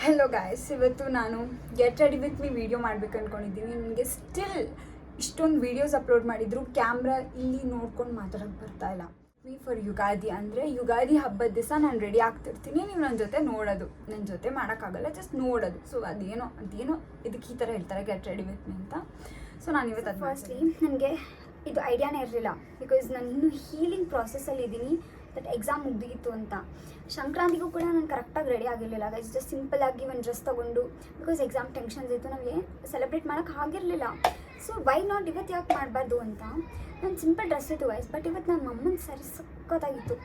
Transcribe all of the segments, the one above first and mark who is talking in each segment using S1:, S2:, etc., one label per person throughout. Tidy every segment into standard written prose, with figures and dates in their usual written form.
S1: Hello guys, ಇವತ್ತು ನಾನು get ready with me video ಮಾಡ್ಬೇಕು ಅಂದ್ಕೊಂಡಿದ್ದೀನಿ. ನನಗೆ ಸ್ಟಿಲ್ ಇಷ್ಟೊಂದು ವೀಡಿಯೋಸ್ ಅಪ್ಲೋಡ್ ಮಾಡಿದ್ರು ಕ್ಯಾಮ್ರಾ ಇಲ್ಲಿ ನೋಡ್ಕೊಂಡು ಮಾತಾಡೋಕ್ಕೆ ಬರ್ತಾಯಿಲ್ಲ. ಫಾರ್ ಯುಗಾದಿ ಅಂದರೆ ಯುಗಾದಿ ಹಬ್ಬದ ದಿವಸ ನಾನು ರೆಡಿ ಆಗ್ತಿರ್ತೀನಿ, ನೀವು ನನ್ನ ಜೊತೆ ನೋಡೋದು, ನನ್ನ ಜೊತೆ ಮಾಡೋಕ್ಕಾಗಲ್ಲ, ಜಸ್ಟ್ ನೋಡೋದು. ಸೊ ಅದೇನೋ ಇದಕ್ಕೆ ಈ ಥರ ಹೇಳ್ತಾರೆ ಗೆಟ್ ರೆಡಿ ವಿತ್ ಮೀ ಅಂತ. ಸೊ ನಾನು ಇವತ್ತು ಅದು ಫಸ್ಟ್ಲಿ ನನಗೆ ಇದು ಐಡಿಯಾನೇ ಇರಲಿಲ್ಲ, ಬಿಕಾಸ್ ನಾನು ಇನ್ನೂ ಹೀಲಿಂಗ್ ಪ್ರಾಸೆಸ್ಸಲ್ಲಿ ಇದ್ದೀನಿ. ಬಟ್ ಎಕ್ಸಾಮ್ ಮುಗ್ದಿತ್ತು ಅಂತ. ಸಂಕ್ರಾಂತಿಗೂ ಕೂಡ ನಾನು ಕರೆಕ್ಟಾಗಿ ರೆಡಿ ಆಗಿರಲಿಲ್ಲ ಗೈಸ್. ಜಸ್ಟ್ ಸಿಂಪಲ್ಲಾಗಿ ಒಂದು ಡ್ರೆಸ್ ತೊಗೊಂಡು, ಬಿಕಾಸ್ ಎಕ್ಸಾಮ್ ಟೆನ್ಷನ್ಸ್ ಇತ್ತು, ನಮಗೆ ಸೆಲೆಬ್ರೇಟ್ ಮಾಡೋಕ್ಕೆ ಆಗಿರಲಿಲ್ಲ. ಸೊ ವೈ ನಾಟ್ ಇವತ್ತು ಯಾಕೆ ಮಾಡಬಾರ್ದು ಅಂತ ನಾನು ಸಿಂಪಲ್ ಡ್ರೆಸ್ ಇತ್ತು ಗೈಸ್. ಬಟ್ ಇವತ್ತು ನನ್ನ ಮಮ್ಮನ ಸ್ಯಾರಿ ಸಕ್ಕತ್ತಾಗಿತ್ತು.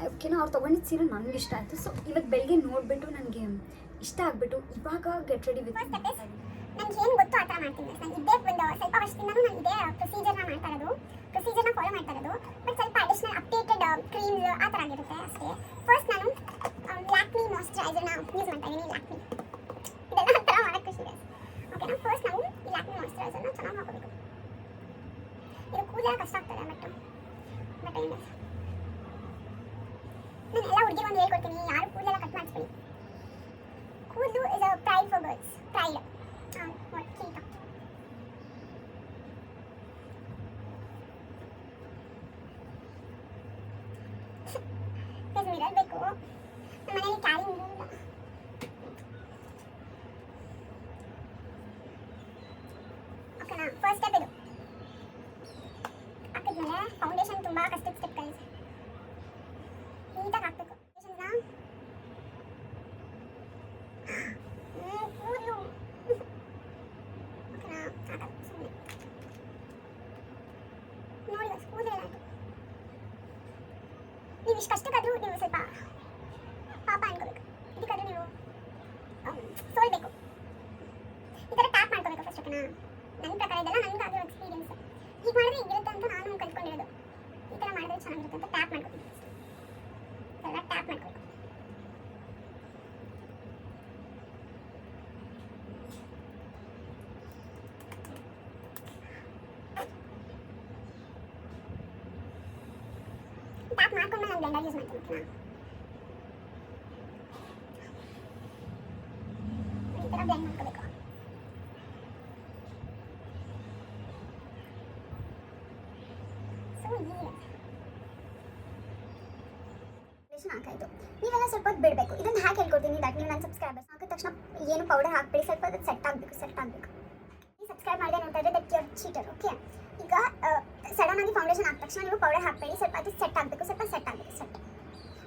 S1: ಓಕೆನಾ, ಅವ್ರು ತೊಗೊಂಡಿದ್ದು ಸೀರೆ ನನಗೆ ಇಷ್ಟ ಆಯಿತು. ಸೊ ಇವತ್ತು ಬೆಳಗ್ಗೆ ನೋಡಿಬಿಟ್ಟು ನನಗೆ ಇಷ್ಟ ಆಗಿಬಿಟ್ಟು ಇವಾಗ ಗೆಟ್ ರೆಡಿ ವಿತ್
S2: ನನಗೆ ಏನು ಗೊತ್ತು ಆ ಥರ ಮಾಡ್ತೀನಿ. ನಾನು ಇದೇ ಒಂದು ಸ್ವಲ್ಪ ವರ್ಷದಿಂದನೂ ನಾನು ಇದೇ ಪ್ರೊಸೀಜರ್ನ ಫಾಲೋ ಮಾಡ್ತಾ ಇರೋದು. ಬಟ್ ಸ್ವಲ್ಪ ಅಡಿಷ್ನಲ್ ಅಪ್ಡೇಟೆಡ್ ಕ್ರೀಮ್ಸ್ ಆ ಥರ ಆಗಿರುತ್ತೆ ಅಷ್ಟೇ. ಫಸ್ಟ್ ನಾನು ಲ್ಯಾಕ್ಮಿ ಮಾಯ್ಶ್ಚರೈಸರ್ನ ಯೂಸ್ ಮಾಡ್ತಾ ಇದ್ದೀನಿ. ಲ್ಯಾಕ್ಮಿ ಇದೆಲ್ಲ ಆ ಥರ ಮಾಡೋಕ್ಕೆ ಖುಷಿ ಇದೆ. ಓಕೆನಾ, ಫಸ್ಟ್ ನಾವು ಈ ಲ್ಯಾಕ್ಮಿ ಮಾಯ್ಶ್ಚರೈಸರ್ನ ಚೆನ್ನಾಗಿ ಹಾಕೋಬೇಕು. ಇದು ಕೂದಲ ಕಷ್ಟ ಆಗ್ತದೆ, ಬಟ್ ಏನು ನಾನು ಎಲ್ಲ ಹುಡುಗಿ ಒಂದು ಹೇಳ್ಕೊಡ್ತೀನಿ, ಯಾರು ಕೂದಲೆಲ್ಲ ಕಟ್ ಮಾಡಿಸ್ಬಿಡಿ. ಕೂದಲು is a pride for girls. Pride ಕಿರೀಟ. ಮಿರರ್ ಬೇಕು. ನಮ್ಮ ಮನೇಲಿ ಕ್ಯಾರಿ ಮಿರರ್ ಇಲ್ಲ. ಓಕೆನಾ, ಫಸ್ಟ್ ಸ್ಟೆಪ್ ಇದು ಹಾಕಿದ್ಮೇಲೆ ಫೌಂಡೇಶನ್ ತುಂಬ ಕಷ್ಟದ ಸ್ಟೆಪ್ ಕಲಿಸಿ ನೀಟಾಗಿ ಹಾಕಬೇಕು. ಕೂದಲು ಓಕೆನಾ ಸಾಕಾಗುತ್ತೆ ಸುಮ್ಮನೆ ನೋಡಿ. ಕೂದಲೆಲ್ಲ ಆಯಿತು. ನೀವು ಇಷ್ಟು ಕಷ್ಟಕ್ಕಾದರೂ ನೀವು ಸ್ವಲ್ಪ ಪಾಪ ಅನ್ಕೋಬೇಕು. ಇದಕ್ಕಾದ್ರೂ ನೀವು ಸೋಲ್ಬೇಕು. ಈ ಥರ ಟ್ಯಾಪ್ ಮಾಡ್ಕೋಬೇಕು ಫಸ್ಟ್. ಓಕೆನಾ, ನನ್ನ ಪ್ರಕಾರ ಇದೆಲ್ಲ ನನಗೆ ಆಗಿರೋ ಎಕ್ಸ್ಪೀರಿಯನ್ಸ್. ಈಗ ಮಾಡಿದ್ರೆ ಹಿಂಗಿರುತ್ತೆ ಅಂತ ನಾನು ಕಲ್ತ್ಕೊಂಡಿರೋದು. ಈ ಥರ ಮಾಡಿದ್ರೆ ಚೆನ್ನಾಗಿರುತ್ತೆ ಅಂತ ಟ್ಯಾಪ್ ಮಾಡ್ಕೋಬೇಕು. ಎಲ್ಲ ಟ್ಯಾಪ್ ಮಾಡ್ಕೋಬೇಕು. ಟ್ಯಾಪ್ ಮಾಡ್ಕೊಂಡು ನಾನು ಬ್ಲೆಂಡರ್ ಯೂಸ್ ಮಾಡ್ತೀನಿ. ಓಕೆನಾ, ಈ ಥರ ಬ್ಲೆಂಡ್ ಮಾಡ್ಕೋಬೇಕು. ಸೊ ಈಸಿ ಹಾಕಾಯಿತು. ನೀವೆಲ್ಲ ಸ್ವಲ್ಪ ಹೊತ್ತು ಬಿಡಬೇಕು. ಇದನ್ನು ಹಾಕಿ ಹೇಳ್ಕೊಡ್ತೀನಿ. ದಟ್ ನೀವು ನನ್ನ ಸಬ್ಸ್ಕ್ರೈಬರ್ಸ್ ಹಾಕಿದ ತಕ್ಷಣ ಏನು ಪೌಡರ್ ಹಾಕ್ಬಿಡಿ, ಸ್ವಲ್ಪ ಅದು ಸೆಟ್ ಆಗಬೇಕು. ನೀವು ಸಬ್ಸ್ಕ್ರೈಬ್ ಮಾಡಿದೆ ನೋಡ್ತಾ ಇದ್ರೆ ದಟ್ ಯುವರ್ ಚೀಟರ್. ಓಕೆ, ಈಗ ಸಡನ್ ಆಗಿ ಫೌಂಡೇಶನ್ ಹಾಕಿದ ತಕ್ಷಣ ನೀವು ಪೌಡರ್ ಹಾಕಬೇಡಿ. ಸ್ವಲ್ಪ ಅದು ಸೆಟ್ ಆಗಬೇಕು.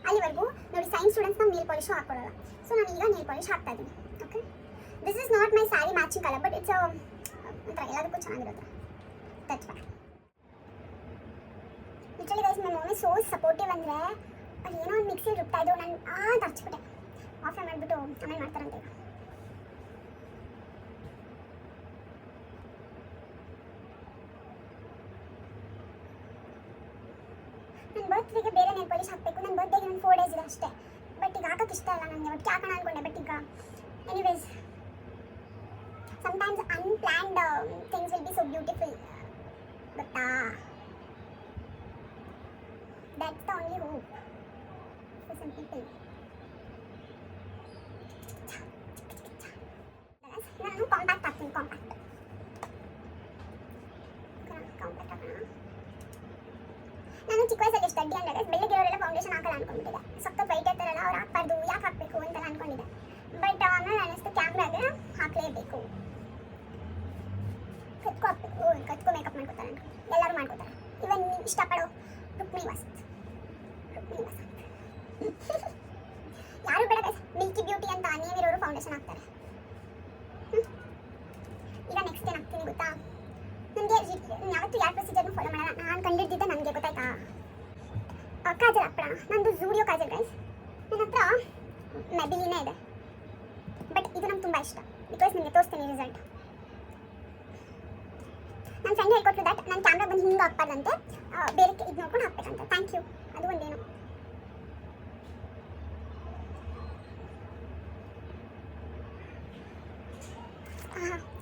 S2: ಅಲ್ಲಿವರೆಗೂ ನೋಡಿ. ಸೈನ್ಸ್ ಸ್ಟೂಡೆಂಟ್ಸ್ ನೇಲ್ ಪಾಲಿಶು ಹಾಕೊಳ್ಳಲ್ಲ. ಸೊ ನಾನು ಈಗ ನೇಲ್ ಪಾಲಿಶ್ ಹಾಕ್ತಾ ಇದ್ದೀನಿ. Okay, this is not my sari matching colour, but it's ಒಂಥರ ಎಲ್ಲದಕ್ಕೂ ಚೆನ್ನಾಗಿರುತ್ತೆ. That's why literally guys my mummy so supportive. ಅಂದರೆ ಅದು ಏನೋ ಒಂದು ಮಿಕ್ಸಿ ರುಬ್ತಾ ಇದ್ದು ನಾನು ಹಚ್ಬಿಟ್ಟೆ. ಆಫ್ ಮಾಡಿಬಿಟ್ಟು ಆಮೇಲೆ ಮಾಡ್ತಾರಂತೆ. ನನ್ನ ಬರ್ತ್ಡೇಗೆ ಬೇರೆ ನೇಲ್ ಪಾಲಿಶ್ ಹಾಕಬೇಕು. ನನ್ನ ಬರ್ತ್ಡೇಗೆ ನಾನು 4 ಡೇಸ್ ಇದೆ ಅಷ್ಟೇ. ಬಟ್ ಈಗ ಹಾಕೋಕ್ಕೆ ಇಷ್ಟ ಇಲ್ಲ ನನಗೆ. ಒಟ್ಟಿಗೆ ಹಾಕೋಣ ಅಂದ್ಕೊಂಡೆ. ಬಟ್ ಈಗ anyways sometimes unplanned things will be so beautiful. But that's the only hope for some people. ನಾನು ಕಾಂಪ್ಯಾಕ್ಟ್ ಹಾಕ್ತೀನಿ. ಕಾಂಪ್ಯಾಕ್ಟ್ ಹಾಕೋಣ. ನಾನು ಚಿಕ್ಕ ವಯಸ್ಸಲ್ಲಿ ಎಷ್ಟು ಅಡ್ಡಿ ಅಂದರೆ ಬೆಳ್ಳಗಿರೋರೆಲ್ಲ ಫೌಂಡೇಶನ್ ಹಾಕಲ್ಲ ಅನ್ಕೊಂಡ್ಬಿಟ್ಟಿದೆ. ಸಖತ್ ವೈಟ್ ಇರ್ತಾರಲ್ಲ ಅವ್ರು ಹಾಕ್ಬಾರ್ದು, ಯಾಕೆ ಹಾಕಬೇಕು ಅಂತೆಲ್ಲ ಅನ್ಕೊಂಡಿದ್ದೆ. ಬಟ್ ಆಮೇಲೆ ಅನ್ನಿಸ್ತು ಕ್ಯಾಮ್ರಾಗೆ ಹಾಕಲೇಬೇಕು. ಕತ್ಕೋ ಮೇಕಪ್ ಮಾಡ್ಕೋತಾರೆ ಅನ್ಕೊಂಡು ಎಲ್ಲರೂ ಮಾಡ್ಕೋತಾರೆ. ಇವನ್ ನೀವು ಇಷ್ಟಪಡೋ ರುಕ್ಮಿಣಿ ವಸಂತ್ ಯಾರು ಬೇಡ ಮಿಲ್ಕಿ ಬ್ಯೂಟಿ ಅಂತ ನೇಮಿರೋರು ಫೌಂಡೇಶನ್ ಹಾಕ್ತಾರೆ. ಈಗ ನೆಕ್ಸ್ಟ್ ಏನು ಹಾಕ್ತೀನಿ ಗೊತ್ತಾ? ನನಗೆ ಯಾವತ್ತೂ ಯಾರು ಪ್ರೊಸೀಜರ್ನು ಫಾಲೋ ಮಾಡಲ್ಲ. ನಾನು ಕಂಡಿದ್ದಿದ್ದೆ ನನಗೆ ಗೊತ್ತಾಯ್ತಾ? ಕಾಜಲ್ ಹಾಕ್ಬಿಡೋಣ. ನಂದು ಝೂಡಿಯೋ ಕಾಜಲ್ ಗೈಸ್. ನನ್ನ ಹತ್ರ ಮೆಬಿಲಿನೇ ಇದೆ, ಬಟ್ ಇದು ನಂಗೆ ತುಂಬ ಇಷ್ಟ. ಬಿಕಾಸ್ ನಿಮಗೆ ತೋರಿಸ್ತೀನಿ ರಿಸಲ್ಟ್. ನನ್ನ ಫ್ರೆಂಡ್ ಹೇಳ್ಕೊಟ್ಲು ದಟ್ ನನ್ನ ಕ್ಯಾಮ್ರಾ ಬಂದು ಹಿಂಗೆ ಹಾಕ್ಬಾರ್ದಂತೆ, ಬೇರೆ ಇದು ನೋಡ್ಕೊಂಡು ಹಾಕ್ಬೇಕಂತ. Thank you. ಅದು ಒಂದೇನು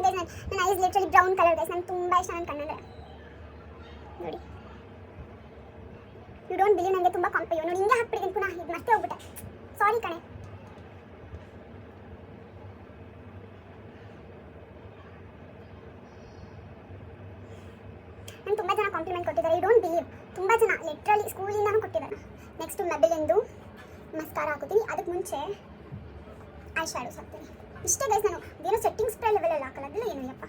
S2: ನನ್ನ eyes literally brown colour guys. ನಂಗೆ ತುಂಬ ಇಷ್ಟ ನನ್ನ ಕಣ್ಣಂದ್ರೆ. ನೋಡಿ, ಯು ಡೋಂಟ್ ಬಿಲೀವ್, ನನಗೆ ತುಂಬ ಕಾಂಪಯ್ಯೋ. ನೋಡಿ ಹಿಂಗೆ ಹಾಕ್ಬಿಟ್ಟಿದ್ದೀನಿ ಪುನಃ. ಇದು ಮತ್ತೆ ಹೋಗ್ಬಿಟ್ಟೆ. ಸಾರಿ ಕಣೆ. ತುಂಬ ಜನ ಲಿಟ್ರಲಿ ಸ್ಕೂಲಿಂದನೂ ಕೊಟ್ಟಿದ್ದಾರೆ. ನೆಕ್ಸ್ಟು ಮೆಬೆಲಿಂದು ಮಸ್ಕಾರ ಹಾಕೋತೀನಿ. ಅದಕ್ಕೆ ಮುಂಚೆ ಐ ಶ್ಯಾಡೋಸ್ ಹಾಕ್ತೀನಿ. ಇಷ್ಟೇ ಗೈಸ್. ನಾನು ಏನೋ ಸೆಟ್ಟಿಂಗ್ ಸ್ಪ್ರೇ ಲೆವೆಲಲ್ಲಿ ಹಾಕಲ್ಲ, ಅದೆಲ್ಲ ಏನು ಇಲ್ಲಪ್ಪ.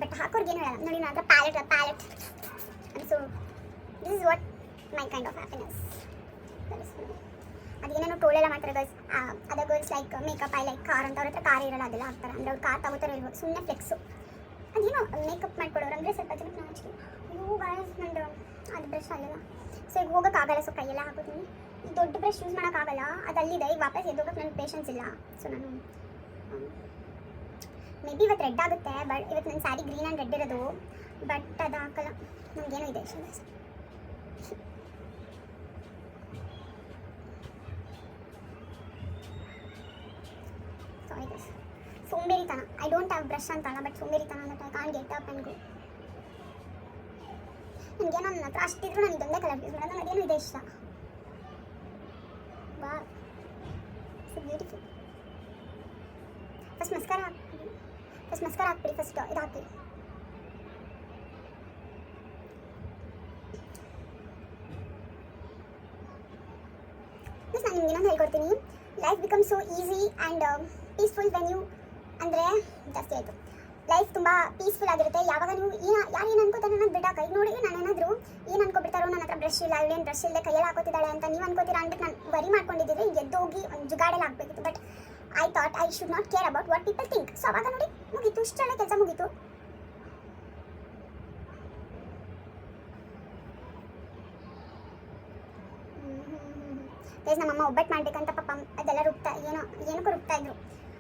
S2: ಬಟ್ ಹಾಕೋರ್ಗೆ ಏನು ಹೇಳಲ್ಲ ನೋಡಿ. ನಾನು palette so this is what my kind of happiness. ಅದೇನೇನೋ ಟೋಳೆಲ್ಲ ಮಾಡ್ತಾರೆ girls. Other girls like makeup I like car ಅಂತ. ಅವ್ರ ಹತ್ರ ಕಾರ್ ಇರಲ್ಲ, ಅದೆಲ್ಲ ಹಾಕ್ತಾರೆ. ಅಂದರೆ ಅವ್ರು ಕಾರ್ ತಗೋತಾರೆ ಇರ್ಬೋದು, ಸುಮ್ಮನೆ ಫ್ಲೆಕ್ಸು. ಅದೇನೋ ಮೇಕಪ್ ಮಾಡ್ಕೊಡೋರು ಅಂದರೆ ಸ್ವಲ್ಪ ಜನಕ್ಕೆ ನಾವು ಹಚ್ತೀನಿ. ಗಾಯ್ಸ್ ನಂದು ಅದು ಬ್ರಷ್ ಆಗಲ್ಲ, ಸೊ ಈಗ ಹೋಗೋಕ್ಕಾಗಲ್ಲ. ಸೊ ಕೈಯೆಲ್ಲ ಹಾಕೋತೀನಿ. ಈ ದೊಡ್ಡ ಬ್ರಷ್ ಯೂಸ್ ಮಾಡೋಕ್ಕಾಗಲ್ಲ, ಅದು ಅಲ್ಲಿದೆ. ಈಗ ವಾಪಸ್ ಎದ್ದೋಗಕ್ಕೆ ನನಗೆ ಪೇಷನ್ಸ್ ಇಲ್ಲ. ಸೊ ನಾನು ಮೇ ಬಿ ಇವತ್ತು ರೆಡ್ ಆಗುತ್ತೆ. ಬಟ್ ಇವತ್ತು ನನ್ನ ಸ್ಯಾರಿ ಗ್ರೀನ್ ಆ್ಯಂಡ್ ರೆಡ್ ಇರೋದು, ಬಟ್ ಅದು ಹಾಕಲ್ಲ. ನನಗೇನೋ ಇದೆ ಇಷ್ಟ. ಸಾರಿ ಗೈಸ್, ಸೋಂಬೇರಿತನ. ಐ ಡೋಂಟ್ ಹ್ಯಾವ್ ಬ್ರಷ್ ಅಂತಲ್ಲ, ಬಟ್ ಸೋಂಬೇರಿತನ that I can't get up and go. ನನಗೇನೋ ನನ್ನ ಹತ್ರ ಅಷ್ಟಿದ್ರು ನಾನು ಇದೊಂದೇ ಕಲರ್ ಯೂಸ್ ಮಾಡೋದು. ನನಗೇನೋ ಇದೆ ಇಷ್ಟ. Wow so beautiful. First mascara ಹಾಕ್ಬಿಡಿ. ಫಸ್ಟ್ ಇದು ಹಾಕಿ. ನಾನು ನಿಮ್ಗೆ ಇನ್ನೊಂದು ಹೇಳ್ಕೊಡ್ತೀನಿ. Life become so easy and peaceful when you, ಅಂದರೆ ಜಾಸ್ತಿ ಆಯಿತು. ಲೈಫ್ ತುಂಬ ಪೀಸ್ಫುಲ್ ಆಗಿರುತ್ತೆ ಯಾವಾಗ ನೀವು ಯಾರು ಏನು ಅನ್ಕೋತಾರೆ ಅನ್ನೋದು ಬಿಡಾಕ. ಈಗ ನೋಡಿ, ನಾನು ಏನಾದರೂ ಏನು ಅನ್ಕೊಬಿಡ್ತಾರೋ, ನನ್ನ ಹತ್ರ ಬ್ರಷ್ ಇಲ್ಲ, ಇವಳೇನು ಬ್ರಷ್ ಇಲ್ಲದೆ ಕೈಯಲ್ಲಿ ಹಾಕೋತಿದ್ದಾಳೆ ಅಂತ ನೀವು ಅನ್ಕೋತೀರಾ ಅಂದ್ಬಿಟ್ಟು ನಾನು ವರಿ ಮಾಡ್ಕೊಂಡಿದ್ದರೆ ಎದ್ದೋಗಿ ಒಂದು ಜುಗಾಡೆಲ್ಲ ಹಾಕಬೇಕಿತ್ತು. But I thought I should not care about what people think. So ಅವಾಗ ನೋಡಿ ಮುಗೀತು, ಇಷ್ಟೆಲ್ಲ ಕೆಲಸ ಮುಗೀತು. ಪ್ಲೀಸ್ ನಮ್ಮಮ್ಮ ಒಬ್ಬಟ್ಟು ಮಾಡಬೇಕಂತ ಪಾಪ ಅದೆಲ್ಲ ಏನಕ್ಕೂ ರುಬ್ತಾ ಇದ್ರು.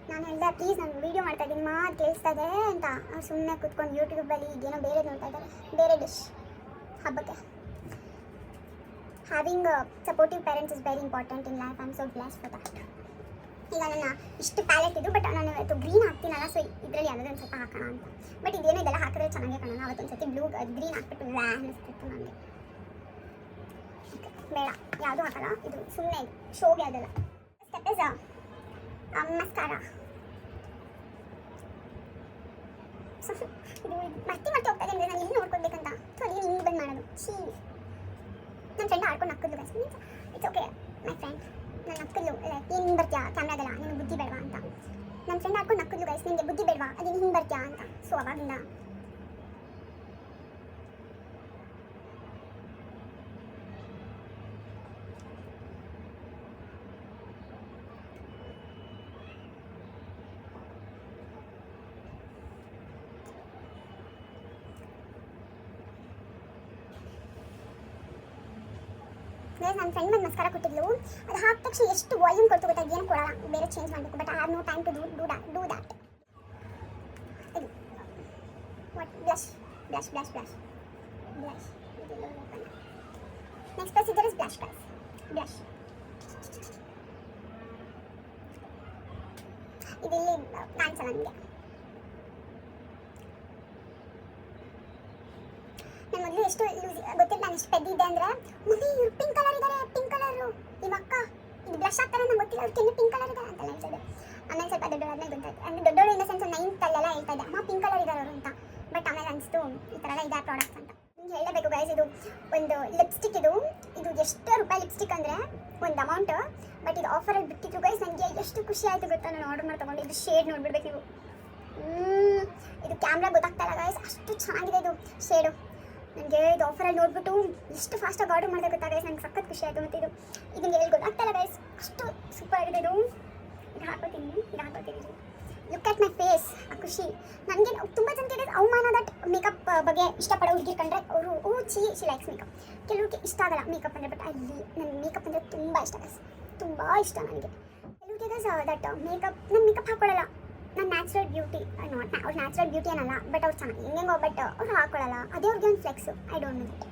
S2: ನಾನು ಹೇಳಿದೆ ಪ್ಲೀಸ್ ನಾನು ವೀಡಿಯೋ ಮಾಡ್ತಾ ಇದ್ದೀನಿ ಅದು ಕೇಳಿಸ್ತಾ ಇದೆ ಅಂತ. ಅವ್ರು ಸುಮ್ಮನೆ ಕೂತ್ಕೊಂಡು ಯೂಟ್ಯೂಬಲ್ಲಿ ಈಗೇನೋ ಬೇರೆ ನೋಡ್ತಾ ಇದ್ದಾರೆ, ಬೇರೆ ಡಿಶ್ ಹಬ್ಬಕ್ಕೆ. Having supportive parents is very important in life. I am so blessed for that. ಈಗ ನನ್ನ ಇಷ್ಟು ಪ್ಯಾಲೆಟ್ ಇದು, ಬಟ್ ನಾನು ಇವತ್ತು ಗ್ರೀನ್ ಹಾಕ್ತೀನಲ್ಲ, ಸೊ ಇದರಲ್ಲಿ ಯಾವುದೋ ಒಂದು ಸ್ವಲ್ಪ ಹಾಕೋಣ ಅಂತ. ಬಟ್ ಇದೇನೋ ಇದೆಲ್ಲ ಹಾಕಿದ್ರೆ ಚೆನ್ನಾಗೇ ಕಾಣೋಣ. ಅವತ್ತೊಂದು ಸತಿ ಗ್ರೀನ್ ಹಾಕ್ಬಿಟ್ಟು ಅನ್ನಿಸ್ತಿತ್ತು ನನಗೆ. ಬೇಡ, ಯಾವುದೂ ಹಾಕಲ್ಲ, ಇದು ಸುಮ್ಮನೆ ಶೋಗೆ ಅದೆಲ್ಲ. Step is mascara. ಇದು ಮರ್ತಿ ಹೋಗ್ತಾ ಇದೆ. ನಾನು ಎಲ್ಲಿ ನೋಡ್ಕೊಳ್ಬೇಕಂತ. ಸೊ ಅದೇನು ಹಿಂಗೆ ಬಂದು ಮಾಡೋದು. ನನ್ನ ಫ್ರೆಂಡ್ ಆಡ್ಕೊಂಡು ನಕ್ಕದ್ದು guys. Means it's okay my friend. ನನ್ನ ನಕ್ಕಲ್ಲು ಲೈಕ್ ಏನು ಹಿಂಗೆ ಬರ್ತೀಯಾ ಕ್ಯಾಮ್ರಾದಲ್ಲ, ನಿನಗೆ ಬುದ್ಧಿ ಬೇಡವಾ ಅಂತ. ನನ್ನ ಫ್ರೆಂಡ್ ಆಡ್ಕೊಂಡು ನಕ್ಕದ್ದು ಗೈಸ್, ನಿನಗೆ ಬುದ್ಧಿ ಬೇಡವಾ, ಅದೇನು ಹಿಂಗೆ ಬರ್ತೀಯಾ ಅಂತ. ಸೊ ಅವಾಗಿಂದ ನನ್ನ ಫ್ರೆಂಡ್ ಒಂದು ಮಸ್ಕಾರ ಕೊಟ್ಟಿದ್ಲು. ಅದು ಹಾಕಿದ ತಕ್ಷಣ ಎಷ್ಟು ವಾಲ್ಯೂಮ್ ಕೊಡ್ತು ಗೊತ್ತಾ. ಏನು ಕೊಡಲ್ಲ, ಬೇರೆ ಚೇಂಜ್ ಮಾಡಬೇಕು. But I have no time to do that. ಇದು what blush. Next procedure is blush guys. Blush ಇದಿಲ್ಲಿ ಕಾಣಿಸಲ್ಲ ನಿಮಗೆ. ನಾನು ಮೊದಲು ಎಷ್ಟು ಲೂಸ್ ಗೊತ್ತಿಲ್ಲ, ನಾನು ಎಷ್ಟು ಪೆದ್ದಿದ್ದೆ ಅಂದರೆ ಮಮ್ಮಿ ಇವ್ರು ಪಿಂಕ್ ಕಲರ್ ಇದ್ದಾರೆ, ಪಿಂಕ್ ಕಲರು ನಿಮ್ಮ ಅಕ್ಕ ಇದು ಬ್ಲಶ್ ಆಗ್ತಾರೆ ನಂಗೆ ಗೊತ್ತಿಲ್ಲ, ಅವ್ರು ಕೆನ್ನೆ ಪಿಂಕ್ ಕಲರ್ ಇದ್ದಾರೆ ಅಂತೆಲ್ಲ ಹೇಳ್ತಿದ್ದೆ. ಆಮೇಲೆ ಸ್ವಲ್ಪ ದೊಡ್ಡವರಾದ್ಮೇಲೆ ಗೊತ್ತಾಯ್ತು. ಅಂದರೆ ದೊಡ್ಡವರು ಇನ್ ದ ಸೆನ್ಸ್ 9th ಅಲ್ಲೆಲ್ಲ ಹೇಳ್ತಾ ಇದ್ದೆ ಅಮ್ಮ ಪಿಂಕ್ ಕಲರ್ ಇದ್ದಾರೆ ಅವರು ಅಂತ. ಬಟ್ ಆಮೇಲೆ ಅನಿಸ್ತು ಈ ಥರ ಎಲ್ಲ ಇದೆ ಪ್ರಾಡಕ್ಟ್ಸ್ ಅಂತ. ನಿಮ್ಗೆ ಹೇಳಬೇಕು ಗೈಸ್, ಇದು ಒಂದು ಲಿಪ್ಸ್ಟಿಕ್. ಇದು ಎಷ್ಟು ರೂಪಾಯಿ ಲಿಪ್ಸ್ಟಿಕ್ ಅಂದರೆ ಒಂದು ಅಮೌಂಟ್. ಬಟ್ ಇದು ಆಫರಲ್ಲಿ ಬಿಟ್ಟಿದ್ರು ಗೈಸ್. ನನಗೆ ಎಷ್ಟು ಖುಷಿ ಆಯಿತು ಗೊತ್ತಾ. ನಾನು ಆರ್ಡರ್ ಮಾಡಿ ತೊಗೊಂಡು ಇದು ಶೇಡ್ ನೋಡ್ಬಿಡ್ಬೇಕು ನೀವು. ಇದು ಕ್ಯಾಮ್ರಾ ಗೊತ್ತಾಗ್ತಾ ಇಲ್ಲ ಗೈಸ್, ಅಷ್ಟು ಚೆನ್ನಾಗಿದೆ ಇದು ಶೇಡು. ನನಗೆ ಇದು ಆಫರಲ್ಲಿ ನೋಡ್ಬಿಟ್ಟು ಎಷ್ಟು ಫಾಸ್ಟಾಗಿ ಆರ್ಡರ್ ಮಾಡಿದೆ ಗೊತ್ತಾ ಗೈಸ್. ನನಗೆ ಸಖತ್ ಖುಷಿ ಆಯಿತು. ಮತ್ತು ಇದು ನಿಮಗೆ ಗೊತ್ತಾಗ್ತಾಯಿಲ್ಲ ಗೈಸ್, ಅಷ್ಟು ಸೂಪರ್ ಆಗಿದೆ ಇದು. ಇದು ಹಾಕೋತೀನಿ. Look at my face. ಆ ಖುಷಿ ನನಗೆ. ತುಂಬ ಜನಕ್ಕೆ ಅವಮಾನ ದಟ್ ಮೇಕಪ್ ಬಗ್ಗೆ ಇಷ್ಟಪಡೋ ಹುಡುಗಿರು ಕಂಡ್ರೆ ಅವರು ಶಿ ಲೈಕ್ಸ್ ಮೇಕಪ್. ಕೆಲವ್ರಿಗೆ ಇಷ್ಟ ಆಗಲ್ಲ ಮೇಕಪ್ ಅಂದರೆ. ಬಟ್ ಅಲ್ಲಿ ನನಗೆ ಮೇಕಪ್ ಅಂದರೆ ತುಂಬ ಇಷ್ಟ ಗೈಸ್, ತುಂಬ ಇಷ್ಟ ನನಗೆ. ಕೆಲವ್ರಿಗೆ ಗೈಸ್ ದಟ್ ನಾನು ಮೇಕಪ್ ಹಾಕ್ಕೊಳ್ಳಲ್ಲ. ನಾನು ನ್ಯಾಚುರಲ್ ಬ್ಯೂಟಿ ಅವ್ರು ನ್ಯಾಚುರಲ್ ಬ್ಯೂಟಿ ಏನಲ್ಲ, ಬಟ್ ಅವ್ರು ಚೆನ್ನಾಗಿ ಹೆಂಗೆಂಗೋ ಬಟ್ ಅವ್ರು ಹಾಕ್ಕೊಳ್ಳಲ್ಲ. ಅದೇ ಅವ್ರಿಗೆ ಒಂದು flakes. I don't know that.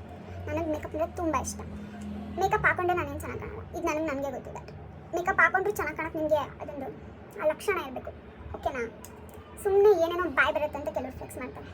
S2: ನನಗೆ ಮೇಕಪ್ ಅಂದರೆ ತುಂಬ ಇಷ್ಟ. ಮೇಕಪ್ ಹಾಕೊಂಡ್ರೆ ನಾನೇನು ಚೆನ್ನಾಗಿ ಕಾಣಲ್ಲ. ಇದು ನನಗೆ ಗೊತ್ತು ದಟ್ ಮೇಕಪ್ ಹಾಕೊಂಡ್ರು ಚೆನ್ನಾಗಿ ಕಾಣಕ್ಕೆ ನಿಮಗೆ ಅದೊಂದು ಆ ಲಕ್ಷಣ ಇರಬೇಕು. ಓಕೆನಾ? ಸುಮ್ಮನೆ ಏನೇನೋ ಬಾಯ್ ಬರುತ್ತೆ ಅಂತ ಕೆಲವರು ಫ್ಲೆಕ್ಸ್ ಮಾಡ್ತಾರೆ.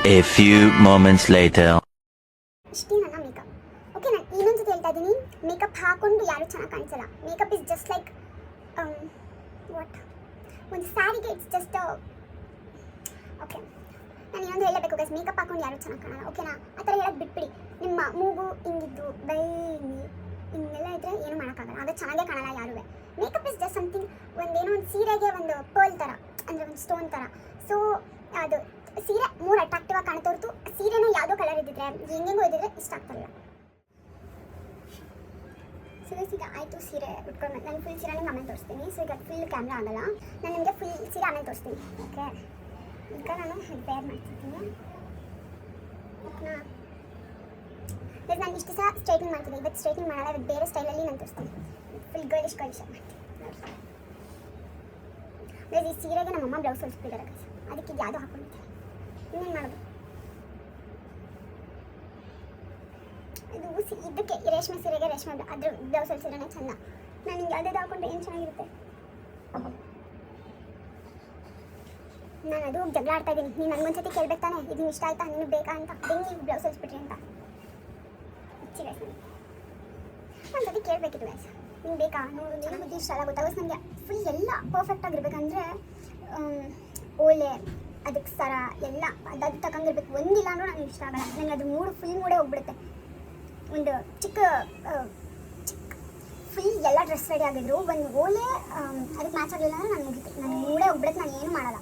S3: A few moments later.
S2: ಇಷ್ಟೇ ನನ್ನ ಮೇಕಪ್. ಓಕೆ, ನಾನು ಇನ್ನೊಂದು ಜೊತೆ ಹೇಳ್ತಾ ಇದ್ದೀನಿ, ಮೇಕಪ್ ಹಾಕೊಂಡು ಯಾರು ಚೆನ್ನಾಗಿ ಕಾಣಿಸಲ್ಲ. Makeup is just like what, ಒಂದು ಸ್ಯಾರಿಗೆ ಇಟ್ಸ್ ಜಸ್ಟ್ ಓಕೆ. ನಾನು ಇನ್ನೊಂದು ಹೇಳಬೇಕು ಗೈಸ್, ಮೇಕಪ್ ಹಾಕೊಂಡು ಯಾರು ಚೆನ್ನಾಗಿ ಕಾಣಲ್ಲ, ಓಕೆನಾ? ಆ ಥರ ಹೇಳೋದು ಬಿಟ್ಬಿಡಿ. ನಿಮ್ಮ ಮೂಗು ಹಿಂಗಿದ್ದು ಬೈ ಹಿಂಗೆಲ್ಲ ಇದ್ದರೆ ಏನು ಮಾಡೋಕ್ಕಾಗಲ್ಲ, ಆಗ ಚೆನ್ನಾಗೇ ಕಾಣಲ್ಲ ಯಾರೂ. ಮೇಕಪ್ ಇಸ್ ಜಸ್ಟ್ ಸಮಥಿಂಗ್, ಒಂದೇನೋ ಒಂದು ಸೀರೆಗೆ ಒಂದು ಪರ್ಲ್ ಥರ, ಅಂದರೆ ಒಂದು ಸ್ಟೋನ್ ಥರ. ಸೊ ಅದು ಸೀರೆ ಮೂರು ಅಟ್ರಾಕ್ಟಿವ್ ಆಗಿ ಕಾಣ್ತಾ ಹೊರತು ಸೀರೆನ ಯಾವುದೋ ಕಲರ್ ಇದ್ದಿದ್ರೆ ಹೆಂಗೆಂಗೋ ಇದ್ದಿದ್ರೆ ಇಷ್ಟ ಆಗ್ತಾಯಿಲ್ಲ. ಸೊ ಈಗ ಆಯಿತು, ಸೀರೆ ಉಟ್ಕೊಂಡು ನಾನು ಫುಲ್ ಸೀರೆ ನಿಮ್ಗೆ ಆಮೇಲೆ ತೋರಿಸ್ತೀನಿ. ಸೊ ಈಗ ಫುಲ್ ಕ್ಯಾಮ್ರಾ ಆಗಲ್ಲ, ನಾನು ನಿಮಗೆ ಫುಲ್ ಸೀರೆ ಆಮೇಲೆ ತೋರಿಸ್ತೀನಿ. ಓಕೆ, ಈಗ ನಾನು ವೇರ್ ಮಾಡ್ತಿರ್ತೀನಿ. ಓಕೆನಾ? ಲೈಕ್ ನಾನು ಇಷ್ಟು ಸಹ ಸ್ಟ್ರೈಟ್ನಿಂಗ್ ಮಾಡ್ತೀನಿ, ಇವತ್ತು ಸ್ಟ್ರೈಟ್ನಿಂಗ್ ಮಾಡಲ್ಲ, ಇವತ್ತು ಬೇರೆ ಸ್ಟೈಲಲ್ಲಿ ನಾನು ತೋರಿಸ್ತೀನಿ. ಫುಲ್ ಗರ್ಲಿಶ್ ಮಾಡ್ತೀನಿ. ಈ ಸೀರೆಗೆ ನಮ್ಮಮ್ಮ ಬ್ಲೌಸ್ ಹೊಲಿಸ್ಬಿಟ್ಟಿದ್ದಾರೆ, ಅದಕ್ಕೆ ಇದು ಯಾವುದೋ ಹಾಕೊಂಡಿದ್ದೆ. ಇನ್ನೇನು ಮಾಡೋದು? ಇದು ಇದಕ್ಕೆ ರೇಷ್ಮೆ ಸೀರೆಗೆ ರೇಷ್ಮೆ ಅದ್ರ ಬ್ಲೌಸ್ ಹೊಲಿಸಿದ್ರೆ ಚೆಂದ. ನಾನು ಹಿಂಗೆ ಯಾವುದಾದ್ರು ಹಾಕೊಂಡ್ರೆ ಏನು ಚೆನ್ನಾಗಿರುತ್ತೆ. ನಾನು ಅದು ಜಗಳ ಆಡ್ತಾ ಇದ್ದೀನಿ. ನೀನು ನನಗೊಂದ್ಸತಿ ಕೇಳ್ಬೇಕು ತಾನೆ, ಇದು ಇಷ್ಟ ಆಯ್ತಾ, ನಿನಗೆ ಬೇಕಾ ಅಂತ, ಹೆಂಗೆ ನೀವು ಬ್ಲೌಸ್ ಹೊಲಿಸ್ಬಿಟ್ರಿ ಅಂತ. ಒಂದ್ಸತಿ ಕೇಳಬೇಕಿತ್ತು ಗೈಸ್, ನಿಂಗೆ ಬೇಕಾ, ನೋಡು ಏನೋ ಬುದ್ಧಿ ಇಷ್ಟ ಅಲ್ಲ ಗೊತ್ತಾಗೋದು ನನಗೆ. ಫುಲ್ ಎಲ್ಲ ಪರ್ಫೆಕ್ಟ್ ಆಗಿರ್ಬೇಕಂದ್ರೆ ಓಲೆ ಅದಕ್ಕೆ ಸರ ಎಲ್ಲ ಅದು ತಗೊಂಡಿರ್ಬೇಕು. ಒಂದಿಲ್ಲ ಅಂದ್ರೂ ನನಗೆ ಇಷ್ಟ ಆಗಲ್ಲ. ನನಗೆ ಅದು ಫುಲ್ ಮೂಡೇ ಹೋಗ್ಬಿಡುತ್ತೆ. ಒಂದು ಚಿಕ್ಕ ಫುಲ್ ಎಲ್ಲ ಡ್ರೆಸ್ ರೆಡಿ ಆಗಿದ್ರು, ಒಂದು ಓಲೆ ಅದಕ್ಕೆ ಮ್ಯಾಚ್ ಆಗಲಿಲ್ಲ ಅಂದರೆ ನಾನು ಮುಗಿತು, ನಾನು ಮೂಡೇ ಹೋಗ್ಬಿಡುತ್ತೆ, ನಾನು ಏನು ಮಾಡಲ್ಲ.